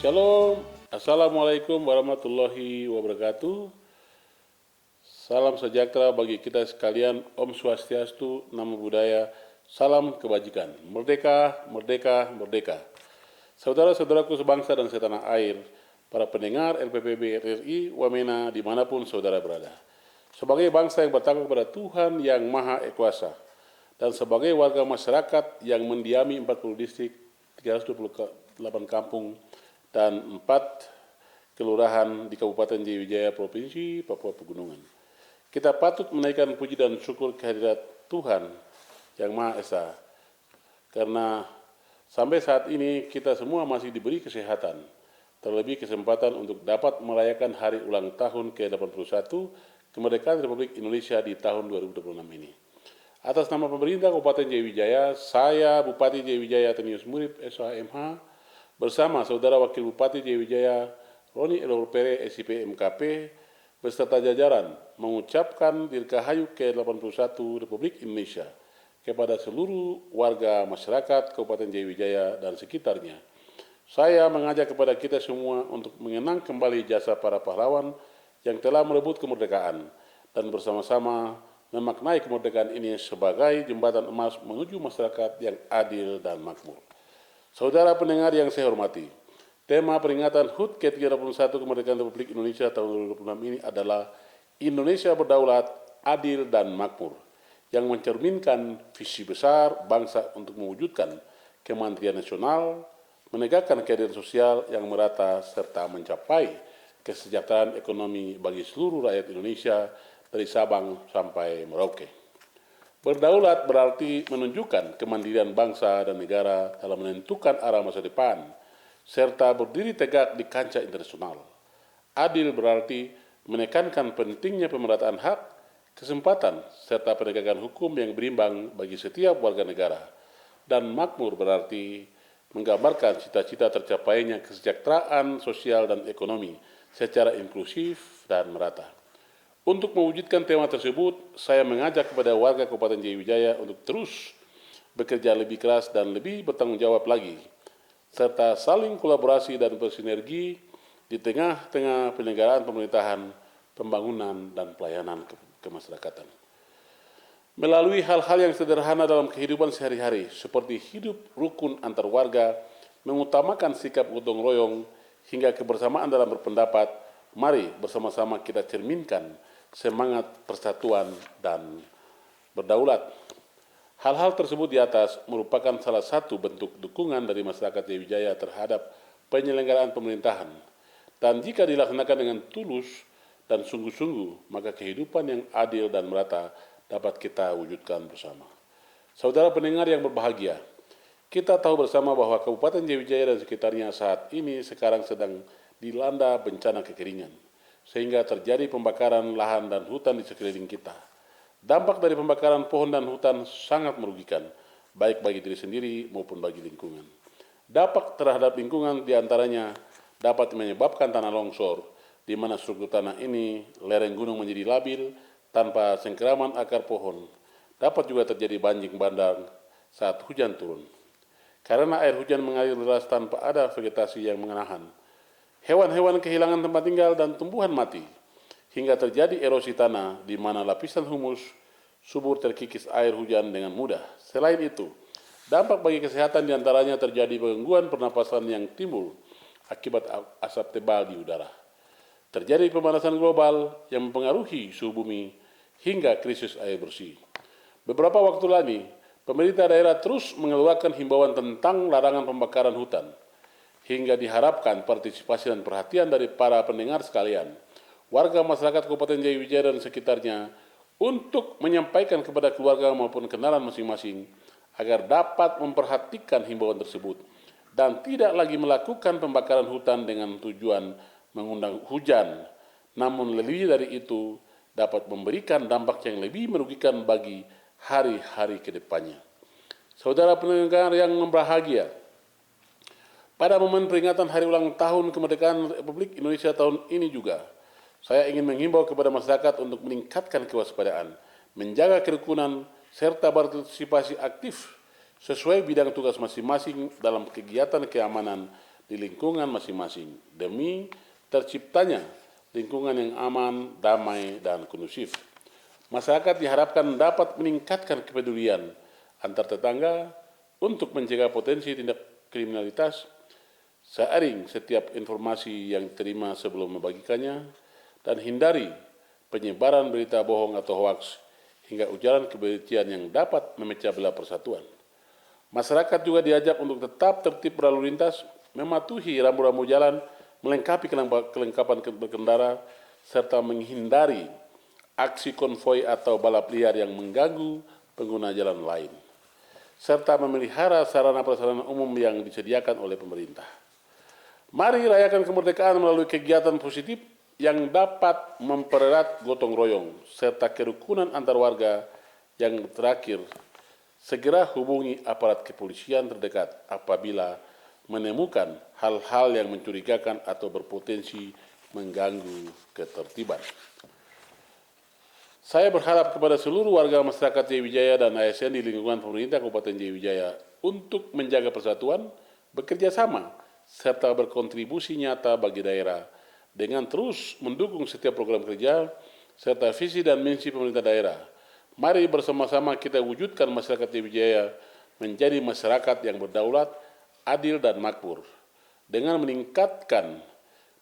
Shalom, Assalamualaikum warahmatullahi wabarakatuh. Salam sejahtera bagi kita sekalian, Om Swastiastu, Namo Buddhaya, salam kebajikan. Merdeka, merdeka, merdeka. Saudara-saudaraku sebangsa dan setanah air, para pendengar LPPB RRI, Wamena, dimanapun saudara berada. Sebagai bangsa yang bertakwa kepada Tuhan yang Maha Ekuasa, dan sebagai warga masyarakat yang mendiami 40 distrik, 328 kampung, dan 4 kelurahan di Kabupaten Jayawijaya, Provinsi Papua Pegunungan. Kita patut menaikkan puji dan syukur kehadirat Tuhan yang Maha Esa, karena sampai saat ini kita semua masih diberi kesehatan, terlebih kesempatan untuk dapat merayakan hari ulang tahun ke-81 kemerdekaan Republik Indonesia di tahun 2026 ini. Atas nama pemerintah Kabupaten Jayawijaya, saya Bupati Jayawijaya Tenius Murib SHMH, bersama Saudara Wakil Bupati Jayawijaya Roni Elorpere SIP MKP, beserta jajaran mengucapkan Dirgahayu ke-81 Republik Indonesia kepada seluruh warga masyarakat Kabupaten Jayawijaya dan sekitarnya. Saya mengajak kepada kita semua untuk mengenang kembali jasa para pahlawan yang telah merebut kemerdekaan dan bersama-sama memaknai kemerdekaan ini sebagai jembatan emas menuju masyarakat yang adil dan makmur. Saudara pendengar yang saya hormati, tema peringatan HUT ke-31 kemerdekaan Republik Indonesia tahun 2026 ini adalah Indonesia berdaulat, adil dan makmur, yang mencerminkan visi besar bangsa untuk mewujudkan kemandirian nasional, menegakkan keadilan sosial yang merata, serta mencapai kesejahteraan ekonomi bagi seluruh rakyat Indonesia dari Sabang sampai Merauke. Berdaulat berarti menunjukkan kemandirian bangsa dan negara dalam menentukan arah masa depan, serta berdiri tegak di kancah internasional. Adil berarti menekankan pentingnya pemerataan hak, kesempatan, serta penegakan hukum yang berimbang bagi setiap warga negara. Dan makmur berarti menggambarkan cita-cita tercapainya kesejahteraan sosial dan ekonomi secara inklusif dan merata. Untuk mewujudkan tema tersebut, saya mengajak kepada warga Kabupaten Jayawijaya untuk terus bekerja lebih keras dan lebih bertanggung jawab lagi, serta saling kolaborasi dan bersinergi di tengah-tengah penyelenggaraan pemerintahan, pembangunan, dan pelayanan kemasyarakatan. Melalui hal-hal yang sederhana dalam kehidupan sehari-hari, seperti hidup rukun antar warga, mengutamakan sikap gotong royong, hingga kebersamaan dalam berpendapat, mari bersama-sama kita cerminkan semangat persatuan dan berdaulat. Hal-hal tersebut di atas merupakan salah satu bentuk dukungan dari masyarakat Jayawijaya terhadap penyelenggaraan pemerintahan. Dan jika dilaksanakan dengan tulus dan sungguh-sungguh, maka kehidupan yang adil dan merata dapat kita wujudkan bersama. Saudara pendengar yang berbahagia, kita tahu bersama bahwa Kabupaten Jayawijaya dan sekitarnya saat ini sekarang sedang dilanda bencana kekeringan, sehingga terjadi pembakaran lahan dan hutan di sekeliling kita. Dampak dari pembakaran pohon dan hutan sangat merugikan, baik bagi diri sendiri maupun bagi lingkungan. Dampak terhadap lingkungan diantaranya dapat menyebabkan tanah longsor, di mana struktur tanah ini lereng gunung menjadi labil tanpa sengkeraman akar pohon. Dapat juga terjadi banjir bandang saat hujan turun, karena air hujan mengalir deras tanpa ada vegetasi yang menahan. Hewan-hewan kehilangan tempat tinggal dan tumbuhan mati, hingga terjadi erosi tanah di mana lapisan humus subur terkikis air hujan dengan mudah. Selain itu, dampak bagi kesehatan diantaranya terjadi gangguan pernapasan yang timbul akibat asap tebal di udara. Terjadi pemanasan global yang mempengaruhi suhu bumi hingga krisis air bersih. Beberapa waktu lalu, pemerintah daerah terus mengeluarkan himbauan tentang larangan pembakaran hutan, hingga diharapkan partisipasi dan perhatian dari para pendengar sekalian, warga masyarakat Kabupaten Jayawijaya dan sekitarnya, untuk menyampaikan kepada keluarga maupun kenalan masing-masing agar dapat memperhatikan himbauan tersebut dan tidak lagi melakukan pembakaran hutan dengan tujuan mengundang hujan, namun lebih dari itu dapat memberikan dampak yang lebih merugikan bagi hari-hari ke depannya. Saudara pendengar yang berbahagia, pada momen peringatan hari ulang tahun kemerdekaan Republik Indonesia tahun ini juga, saya ingin menghimbau kepada masyarakat untuk meningkatkan kewaspadaan, menjaga kerukunan, serta berpartisipasi aktif sesuai bidang tugas masing-masing dalam kegiatan keamanan di lingkungan masing-masing demi terciptanya lingkungan yang aman, damai, dan kondusif. Masyarakat diharapkan dapat meningkatkan kepedulian antar tetangga untuk mencegah potensi tindak kriminalitas, seiring setiap informasi yang diterima sebelum membagikannya, dan hindari penyebaran berita bohong atau hoaks hingga ujaran kebencian yang dapat memecah belah persatuan. Masyarakat juga diajak untuk tetap tertib berlalu lintas, mematuhi rambu-rambu jalan, melengkapi kelengkapan berkendara, serta menghindari aksi konvoi atau balap liar yang mengganggu pengguna jalan lain, serta memelihara sarana-prasarana umum yang disediakan oleh pemerintah. Mari rayakan kemerdekaan melalui kegiatan positif yang dapat mempererat gotong royong, serta kerukunan antar warga. Yang terakhir, segera hubungi aparat kepolisian terdekat apabila menemukan hal-hal yang mencurigakan atau berpotensi mengganggu ketertiban. Saya berharap kepada seluruh warga masyarakat Jayawijaya dan ASN di lingkungan pemerintah Kabupaten Jayawijaya untuk menjaga persatuan, bekerja sama, serta berkontribusi nyata bagi daerah dengan terus mendukung setiap program kerja serta visi dan misi pemerintah daerah. Mari bersama-sama kita wujudkan masyarakat Jayawijaya menjadi masyarakat yang berdaulat, adil, dan makmur, dengan meningkatkan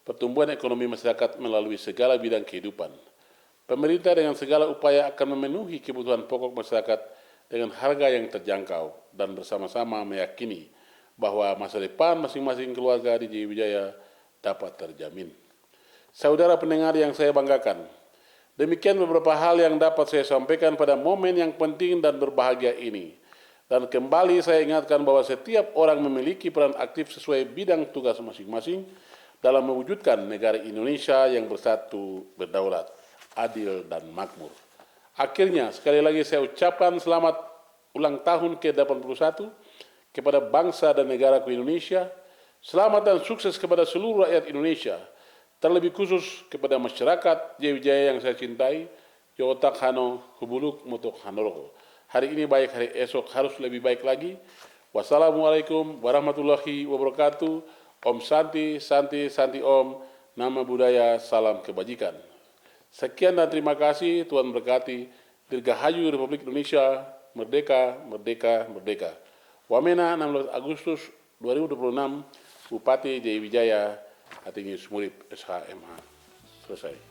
pertumbuhan ekonomi masyarakat melalui segala bidang kehidupan. Pemerintah dengan segala upaya akan memenuhi kebutuhan pokok masyarakat dengan harga yang terjangkau dan bersama-sama meyakini bahwa masa depan masing-masing keluarga di Jayawijaya dapat terjamin. Saudara pendengar yang saya banggakan, demikian beberapa hal yang dapat saya sampaikan pada momen yang penting dan berbahagia ini. Dan kembali saya ingatkan bahwa setiap orang memiliki peran aktif sesuai bidang tugas masing-masing dalam mewujudkan negara Indonesia yang bersatu, berdaulat, adil, dan makmur. Akhirnya, sekali lagi saya ucapkan selamat ulang tahun ke-81 kepada bangsa dan negaraku Indonesia. Selamat dan sukses kepada seluruh rakyat Indonesia, terlebih khusus kepada masyarakat Jayawijaya yang saya cintai. Yotak Hano Hubuluk Mutuk Hanoroko. Hari ini baik, hari esok harus lebih baik lagi. Wassalamualaikum warahmatullahi wabarakatuh. Om Santi, Santi, Santi Om. Nama budaya, salam kebajikan. Sekian dan terima kasih. Tuhan berkati. Dirgahayu Republik Indonesia. Merdeka, merdeka, merdeka. Wamena 16 Agustus 2026. Bupati Jayawijaya, Hatingi Smurip, SHMH. Selesai.